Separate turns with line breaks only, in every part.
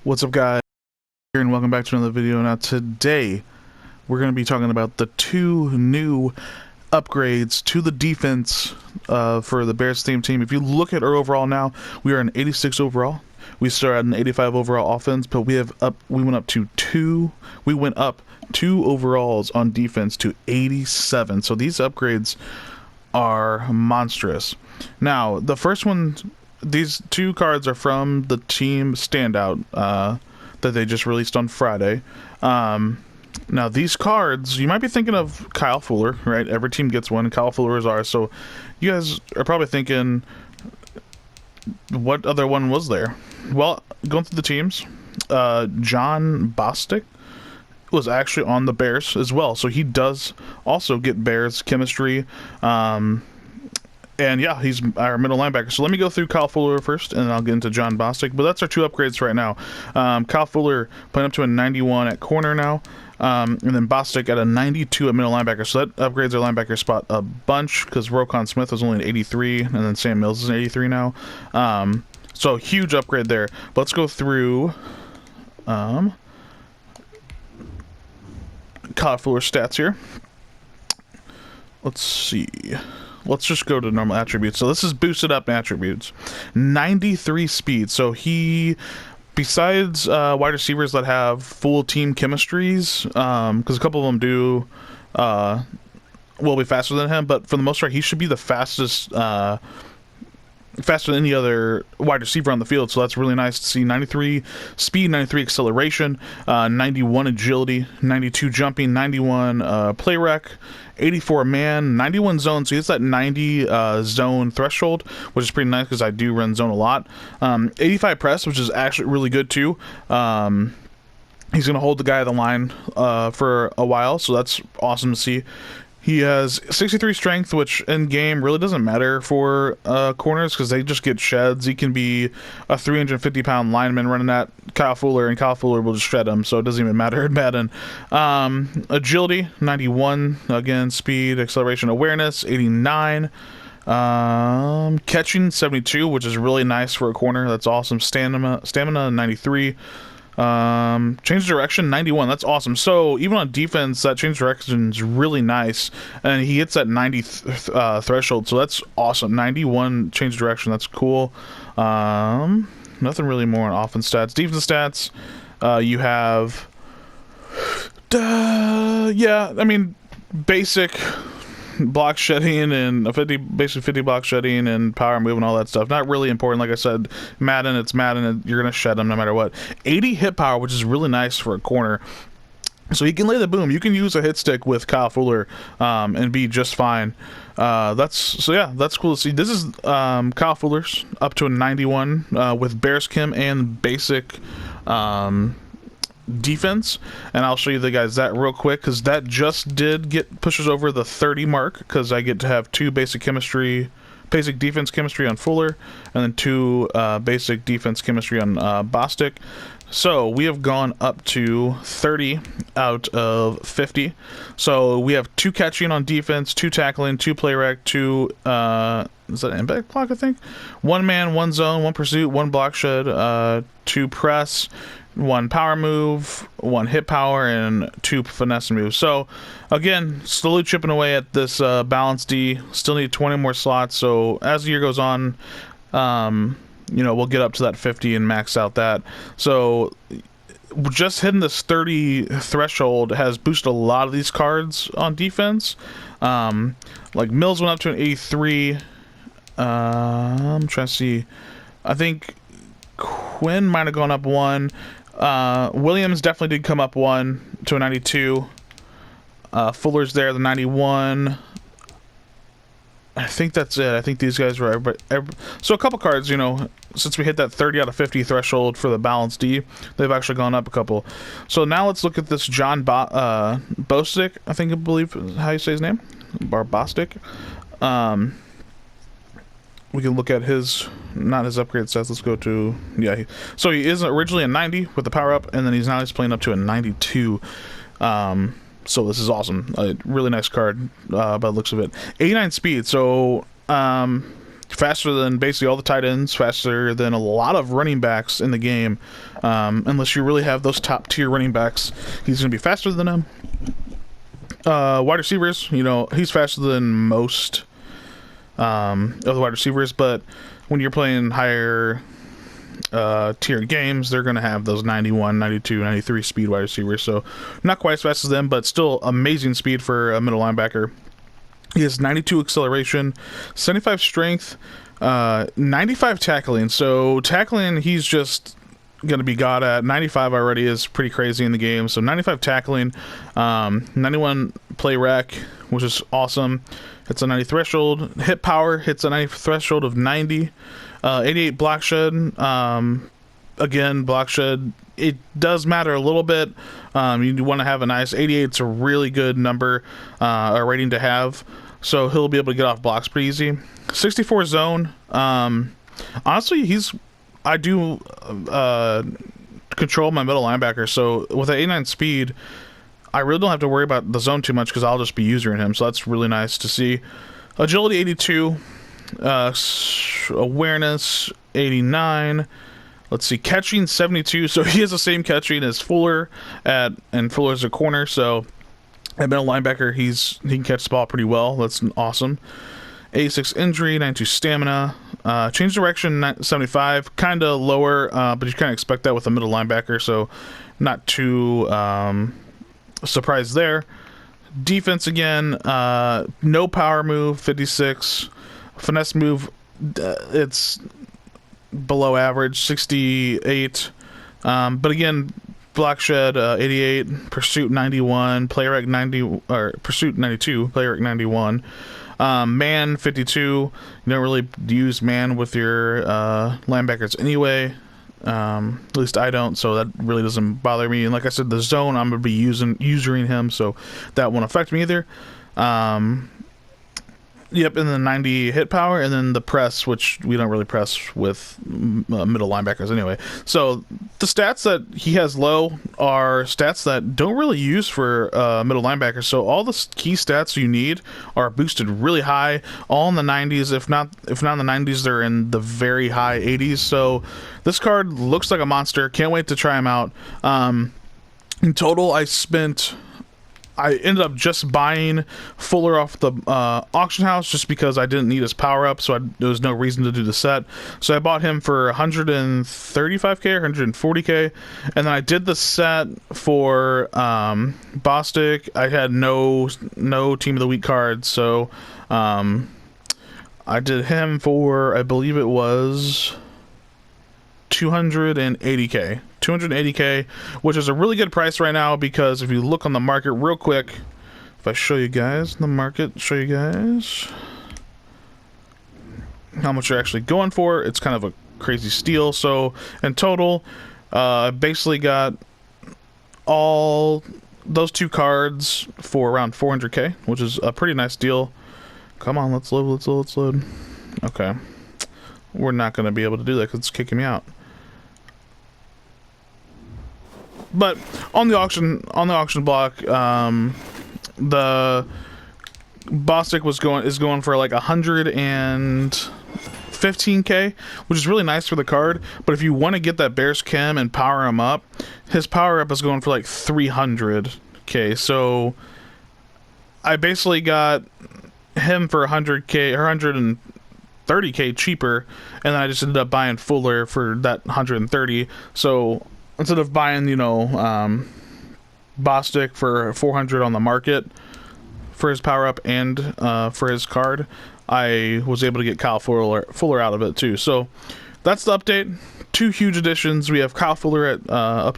What's up, guys? Here and welcome back to another video. Now today we're going to be talking about the two new upgrades to the defense for the Bears team. If you look at our overall now, we are an 86 overall. We started at an 85 overall offense, but we went up two overalls on defense to 87. So these upgrades are monstrous. Now the first one, these two cards are from the team standout that they just released on Friday. Now these cards, you might be thinking of Kyle Fuller, right? Every team gets one, and Kyle Fuller is ours. So you guys are probably thinking, what other one was there? Well, going through the teams, John Bostic was actually on the Bears as well, so he does also get Bears chemistry. And yeah, he's our middle linebacker. So let me go through Kyle Fuller first, and then I'll get into John Bostic. But that's our two upgrades right now. Kyle Fuller playing up to a 91 at corner now, and then Bostic at a 92 at middle linebacker. So that upgrades our linebacker spot a bunch, because Roquan Smith was only an 83, and then Sam Mills is an 83 now. So huge upgrade there. But let's go through Kyle Fuller's stats here. Let's see. Let's just go to normal attributes. So this is boosted up attributes. 93 speed. So he, besides wide receivers that have full team chemistries, because a couple of them do, will be faster than him, but for the most part, he should be the fastest, faster than any other wide receiver on the field. So that's really nice to see. 93 speed, 93 acceleration, 91 agility, 92 jumping, 91 play rec, 84 man, 91 zone. So he hits that 90 zone threshold, which is pretty nice because I do run zone a lot. 85 press, which is actually really good too. He's going to hold the guy at the line for a while, so that's awesome to see. He has 63 strength, which in game really doesn't matter for corners because they just get sheds. He can be a 350-pound lineman running at Kyle Fuller, and Kyle Fuller will just shred him, so it doesn't even matter in Madden. Agility, 91. Again, speed, acceleration, awareness, 89. Catching, 72, which is really nice for a corner. That's awesome. Stamina, 93. Change direction, 91. That's awesome. So even on defense, that change direction is really nice, and he hits that 90 threshold, so that's awesome. 91 change direction, that's cool. Nothing really more on offense stats. Defense stats, you have yeah, I mean, basic block shedding and basically 50 block shedding and power move and all that stuff. Not really important. Like I said, Madden, it's Madden, and you're gonna shed them no matter what. 80 hit power, which is really nice for a corner. So he can lay the boom. You can use a hit stick with Kyle Fuller and be just fine. That's cool to see. This is Kyle Fuller's up to a 91 with Bears Chem and basic defense, and I'll show you the guys that real quick because that just pushes over the 30 mark, because I get to have two basic defense chemistry on Fuller, and then two basic defense chemistry on Bostic. So we have gone up to 30 out of 50. So we have two catching on defense, two tackling, two play rec, two is that impact block, I think? One man, one zone, one pursuit, one block shed, two press, one power move, one hit power, and two finesse moves. So again, slowly chipping away at this balance D. Still need 20 more slots, so as the year goes on, we'll get up to that 50 and max out that. So just hitting this 30 threshold has boosted a lot of these cards on defense. Like Mills went up to an 83. I'm trying to see, I think Quinn might have gone up one. Williams definitely did come up one to a 92. Fuller's there, the 91. I think that's it. I think these guys were so a couple cards, since we hit that 30 out of 50 threshold for the balance D, they've actually gone up a couple. So now let's look at this John Bostic, I believe is how you say his name, Bostic. We can look at not his upgrade stats. Let's go to, so he is originally a 90 with the power up, and then he's playing up to a 92. So this is awesome. A really nice card by the looks of it. 89 speed. So faster than basically all the tight ends, faster than a lot of running backs in the game. Unless you really have those top tier running backs, he's going to be faster than them. Wide receivers, you know, he's faster than most of the wide receivers, but when you're playing higher tier games, they're going to have those 91, 92, 93 speed wide receivers, so not quite as fast as them, but still amazing speed for a middle linebacker. He has 92 acceleration, 75 strength, 95 tackling. So tackling, he's just going to be god at. 95 already is pretty crazy in the game. So 95 tackling, 91 play rec, which is awesome. Hits a 90 threshold. Hit power hits a 90 threshold of 90. 88 block shed. Again, block shed, it does matter a little bit. You want to have a nice 88. It's a really good number, a rating to have. So he'll be able to get off blocks pretty easy. 64 zone. Honestly, I do control my middle linebacker. So with an 89 speed, I really don't have to worry about the zone too much because I'll just be using him. So that's really nice to see. Agility 82. Awareness 89. Let's see, catching 72. So he has the same catching as Fuller and Fuller's a corner. So at middle linebacker, he can catch the ball pretty well. That's awesome. 86 injury, 92 stamina. Change direction 75, kind of lower, but you kind of expect that with a middle linebacker. So not too surprised there. Defense again, no power move 56, finesse move it's below average 68, but again, block shed 88, pursuit 91, play rec 90, or pursuit 92, play rec 91, man 52. You don't really use man with your linebackers anyway, at least I don't, so that really doesn't bother me. And like I said, the zone, I'm gonna be using him, so that won't affect me either. Yep, and then 90 hit power, and then the press, which we don't really press with middle linebackers anyway. So the stats that he has low are stats that don't really use for middle linebackers. So all the key stats you need are boosted really high, all in the 90s. If not in the 90s, they're in the very high 80s. So this card looks like a monster. Can't wait to try him out. In total, I ended up just buying Fuller off the auction house just because I didn't need his power up, so there was no reason to do the set. So I bought him for 135k or 140k, and then I did the set for Bostic. I had no team of the week cards, so I did him for, I believe it was 280k. 280k, which is a really good price right now, because if you look on the market real quick, if I show you guys the market, show you guys how much you're actually going for, it's kind of a crazy steal. So in total, I basically got all those two cards for around 400k, which is a pretty nice deal. Come on, let's load. Okay, we're not going to be able to do that because it's kicking me out. But on the auction block, the Bostic is going for like 115k, which is really nice for the card. But if you want to get that Bears Chem and power him up, his power up is going for like 300k. So I basically got him for 100k or 130k cheaper, and then I just ended up buying Fuller for that 130. So instead of buying, Bostic for 400 on the market for his power up and for his card, I was able to get Kyle Fuller out of it too. So that's the update. Two huge additions. We have Kyle Fuller at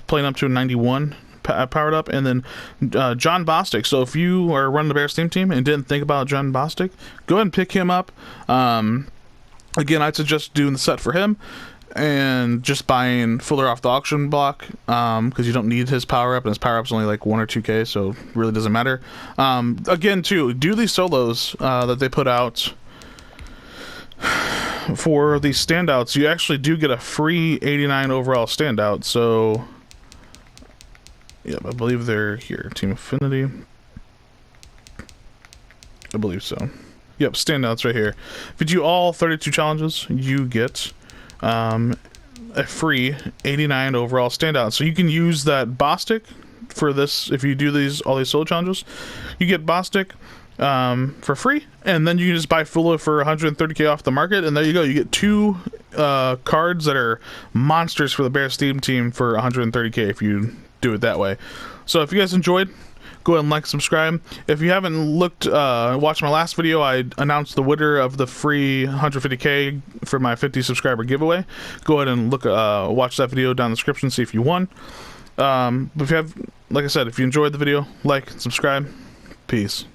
playing up to a 91 powered up, and then John Bostic. So if you are running the Bears team and didn't think about John Bostic, go ahead and pick him up. Again, I'd suggest doing the set for him and just buying Fuller off the auction block, because you don't need his power up, and his power up's only like 1 or 2k, so it really doesn't matter. Again, too, do these solos that they put out for these standouts. You actually do get a free 89 overall standout. So yep, I believe they're here. Team Affinity, I believe so. Yep, standouts right here. If you do all 32 challenges, you get a free 89 overall standout. So you can use that Bostic for this. If you do all these solo challenges, you get Bostic for free, and then you can just buy Fula for 130k off the market, and there you go. You get 2 cards that are monsters for the Bear Steam team for 130k if you do it that way. So if you guys enjoyed, go ahead and like, subscribe. If you haven't watched my last video, I announced the winner of the free 150k for my 50 subscriber giveaway. Go ahead and watch that video down in the description, see if you won. But if you have, like I said, if you enjoyed the video, like and subscribe. Peace.